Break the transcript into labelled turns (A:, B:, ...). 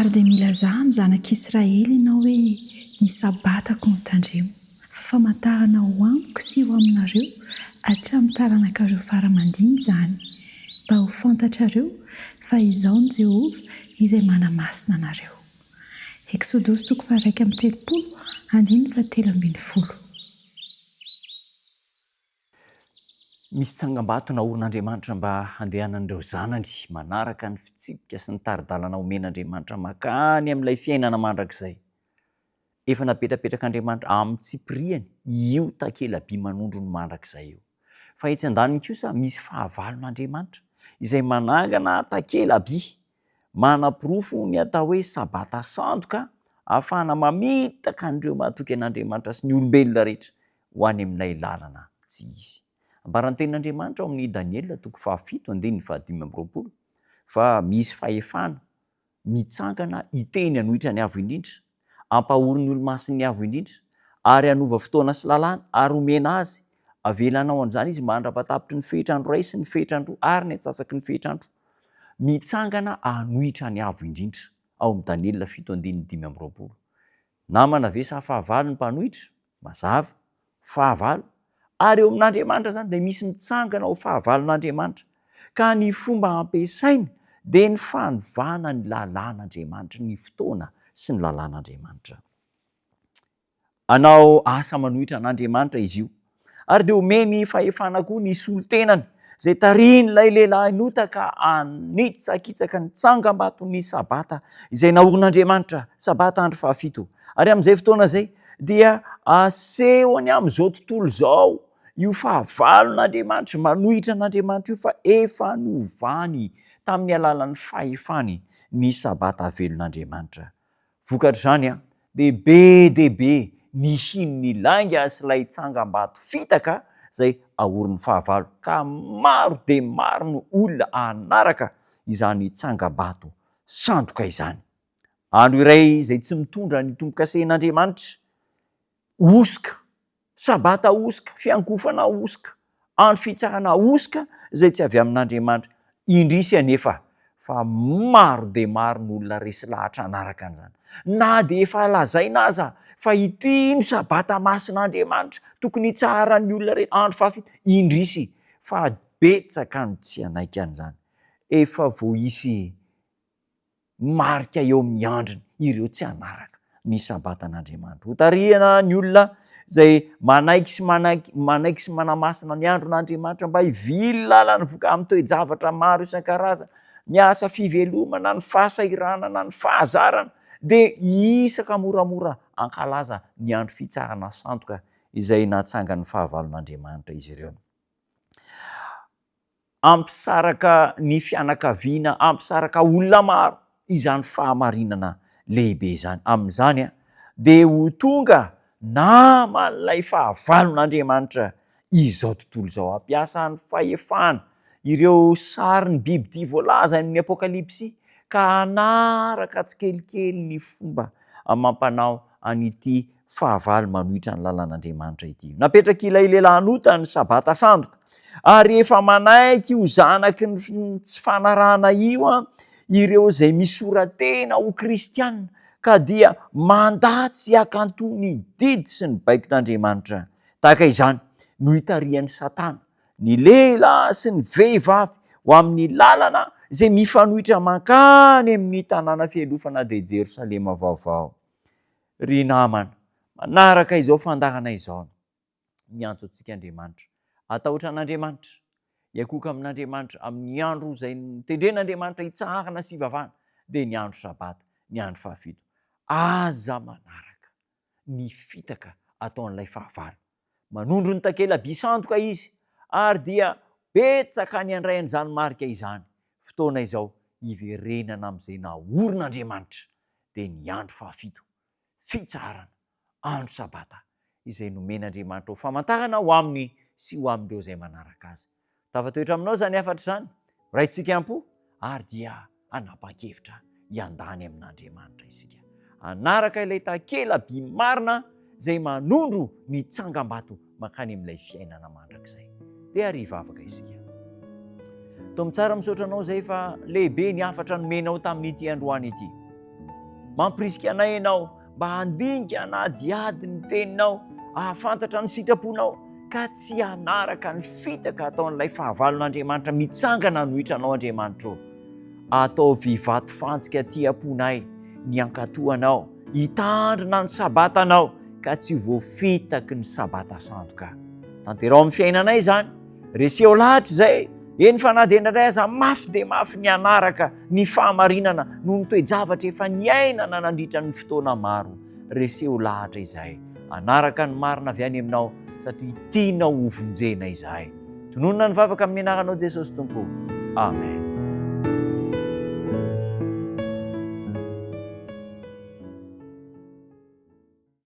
A: ary dia milaza amin'ny zanak'Israely ianao hoe ny sabatako no tandremo, fa famantarana ho amiko sy ho aminareo hatramin'ny taranaka-reo faramandiny izany, mba ho fantatrareo fa izao ny Jehovah izay manamasina anareo. Exodosy 1:3-7.
B: Misy tsangam-bato naorin'Andriamanitra mba handehanan'ireo zanany manaraka ny fitsipika sy ny taridalana omen'Andriamanitra makany amin'ilay fiainana mandrakizay. Efa napetrapetrак'Andriamanitra amin'ny tsipiriany io takela-by manondro ny mandrakizay io. Fa etsy andaniny kosa misy fahavalon'Andriamanitra izay manangana takela-by manapirofo ny atao hoe sabata sandoka ahafahana mamitaka an'ireo mahatoky an'Andriamanitra sy ny olombelona rehetra ho any amin'ilay lalana tsy izy. Ambaran'ny tenin'Andriamanitra ao amin'ny Daniela 7:5-20 fa misy fahefana mitsangana hiteny hanohitra ny avo indrindra, ampahoriny olo-masiny ny avo indrindra, ary hanova fotoana sy lalàna ary omena azy avelana ao an'izany izy mba handravatapitrry ny fehitrandro ray sy ny fehitrandro ary ny atsasaky ny fehitrandro. Mitsangana hanohitra ny avo indrindra ao amin'ny Daniela 7:5. Namana ve sa fahavalo ny mpanohitra? Mazava, fahavalo. Ary eo amin'Andriamanitra zany dia misy mitsangana ho fahavalon'Andriamanitra, ka ny fomba ampiasaina dia ny fanovana ny lalàn'Andriamanitra, ny fotoana sy ny lalàn'Andriamanitra. Anao asa manohitra an'Andriamanitra izy io, ary dia omeny fahefana koa ny solotenany izay tarian'ilay lehilahy notaka hanitsakitsaka ny tsangam-bato ny sabata izay naorin'Andriamanitra, sabata andro 7. Ary amin'izay fotoana izay dia asehony amin'izao tontolo izao io fahavalon'Andriamanitra, manohitra an'Andriamanitra io, fa efa novany tamin'ny alalan'ny fahefany ny sabata velon'Andriamanitra. Vokatr'izany dia be ny hino ny langa sy ilay tsangam-bato fitaka izay ahorin'ny fahavalo, ka maro dia maro ny olona anaraka izany tsangam-bato sandoka izany. Andro iray izay tsy mitondra ny tombo-kasen'Andriamanitra, osika, sabata osika, fiankofana osika, andro fitsarana osika izay tsy avy amin'Andriamanitra, indrisy anefa fa maro dia maro ny olona resy lahatra anaraka an'izany. Na dia efa lazaina aza fa ity no sabata masin'Andriamanitra tokony hitsaharan'ny olona rehetra andro 7, indrisy fa betsaka no tsy hanaiky an'izany. Efa voahisy marika eo amin'ny andriny ireo tsy hanaraka ny sabatan'Andriamanitra. Ho tarihana ny olona izay manaiky sy manamasina ny andron'Andriamanitra mba hivily lalany voka amin'ny toe-javatra maro isan-karazany, ny asa fivelomana, ny fahasahiranana, ny fahazarana, dia isaka moramora ankalaza ny andro fitsarana sandoka izay natsangan'ny fahavalon'Andriamanitra izy ireo. Ampisaraka ny fianakaviana, ampisaraka olona maro izany fahamarinana lehibe izany. Amin'izany dia ho tonga naman'ilay fahavalon'Andriamanitra izao tontolo izao, ampiasa ny fahefana, ireo sarin'ny bibidia voalaza amin'ny Apokalipsy, ka hanaraka tsikelikely ny fomba amampanao an'ity fahavalo manohitra ny lalàn'Andriamanitra ity. Napetraka ilay lehilahy nota ny sabata sandoka, ary efa manaiky ho zanaky ny tsy fanarahana io ireo izay misoratena ho kristianina, ka dia mandatsy hakanto ny didy sy ny baikon'Andriamanitra. Tahaka izany no hitarihan'ny Satana ny lehilahy sy ny vehivavy ho amin'ny lalana izay mifanohitra mankany amin'ny tanàna fialofana dia Jerosalema vaovao. Ry namana, manaraka izao fandarana izao, miantso antsika Andriamanitra, atahotra an'Andriamanitra, hiakoka amin'Andriamanitra amin'ny andro izay nitendren'Andriamanitra hitsahana sy hivavahana, dia ny andro sabata, ny andro 7. Aza manaraka ny fitaka ataon'ilay fahavalo, manondro ny takela-by sandoka izy, ary dia betsaka ny handray an'izany marika izany. Fotoana izao hiverenana amin'izay naorin'Andriamanitra, dia ny andro 7, fitsarana, andro sabata izay nomen'Andriamanitra ho famantarana ho aminy sy ho amin'ireo izay manaraka azy. Tafatoetra aminao zany afatra izany, raintsika ihany-po, ary dia hanapa-kevitra hiandany amin'Andriamanitra isika. Anaraka ilay takela-by marina izay manondro ny tsangam-bato mankany amin'ilay fiainana mandrakizay. Dia hariva afaka isika. Toa mitsara misaotra anao izay fa lehibe ny afatra nomenao tamin'ity androany ity. mampirisika anay ianao, mba handinika na diady ny teninao, ahafantatra ny sitraponao, ka tsy hanaraka ny fitaka ataon'ilay fahavalon'Andriamanitra mitsangana no hitranao Andriamanitra. Atao vivato fantsika ty amponay ny ankatoanao, hitandrina ny sabatanao ka tsy voafitaky ny sabata sandoka. Tanterao amin'ny fiainanay zany, reseo lahatra izay, eny fa na dia indray aza mafy dia mafy ny anaraka ny fahamarinana no ny toe-javatra efa niainana nandritra ny fotoana maro. Reseo lahatra izahay, anaraka ny marina avy any aminao satria tianao ho vonjena izahay. Tononona ny vavaka amin'ny anaranao Jesosy Tompo. Amen.